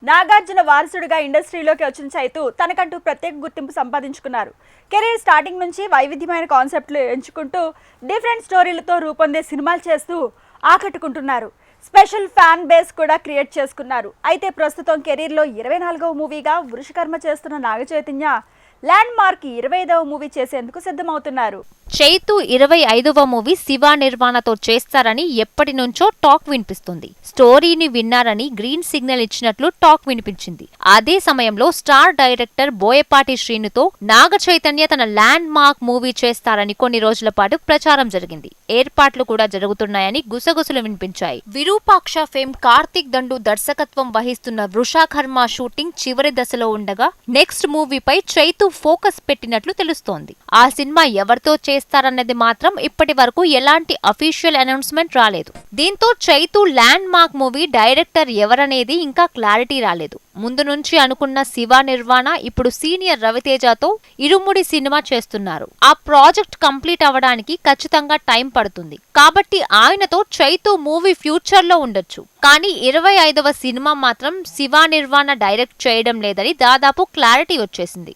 నాగార్జున వారసుడిగా ఇండస్ట్రీలోకి వచ్చిన చైతు తనకంటూ ప్రత్యేక గుర్తింపు సంపాదించుకున్నారు. కెరీర్ స్టార్టింగ్ నుంచి వైవిధ్యమైన కాన్సెప్ట్లు ఎంచుకుంటూ డిఫరెంట్ స్టోరీలతో రూపొందే సినిమాలు చేస్తూ ఆకట్టుకుంటున్నారు. స్పెషల్ ఫ్యాన్ బేస్ కూడా క్రియేట్ చేసుకున్నారు. అయితే ప్రస్తుతం కెరీర్లో 24వ మూవీగా వృషకర్మ చేస్తున్న నాగచైతన్య ల్యాండ్ మార్క్ 25వ మూవీ చేసేందుకు సిద్ధమవుతున్నారు. చైతు 25వ మూవీ శివ నిర్వాణతో చేస్తారని ఎప్పటి నుంచో టాక్ వినిపిస్తుంది. స్టోరీని విన్నారని గ్రీన్ సిగ్నల్ ఇచ్చినట్లు టాక్ వినిపించింది. అదే సమయంలో స్టార్ డైరెక్టర్ బోయపాటి శ్రీనుతో నాగ చైతన్య తన ల్యాండ్ మార్క్ మూవీ చేస్తారని కొన్ని రోజుల పాటు ప్రచారం జరిగింది. ఏర్పాట్లు కూడా జరుగుతున్నాయని గుసగుసలు వినిపించాయి. విరూపాక్ష ఫేమ్ కార్తిక్ దండు దర్శకత్వం వహిస్తున్న వృషకర్మ షూటింగ్ చివరి దశలో ఉండగా నెక్స్ట్ మూవీపై చైతు ఫోకస్ పెట్టినట్లు తెలుస్తోంది. ఆ సినిమా ఎవరితో చేస్తారన్నది మాత్రం ఇప్పటి వరకు ఎలాంటి అఫీషియల్ అనౌన్స్మెంట్ రాలేదు. దీంతో Chaitu land mark movie director ఎవరనేది ఇంకా క్లారిటీ రాలేదు. ముందు నుంచి అనుకున్న శివ నిర్వాణ ఇప్పుడు సీనియర్ రవితేజతో ఇరుముడి సినిమా చేస్తున్నారు. ఆ ప్రాజెక్ట్ కంప్లీట్ అవ్వడానికి ఖచ్చితంగా టైం పడుతుంది. కాబట్టి ఆయనతో చైతు మూవీ ఫ్యూచర్ లో ఉండొచ్చు. కానీ 25వ సినిమా మాత్రం శివ నిర్వాణ డైరెక్ట్ చేయడం లేదని దాదాపు క్లారిటీ వచ్చేసింది.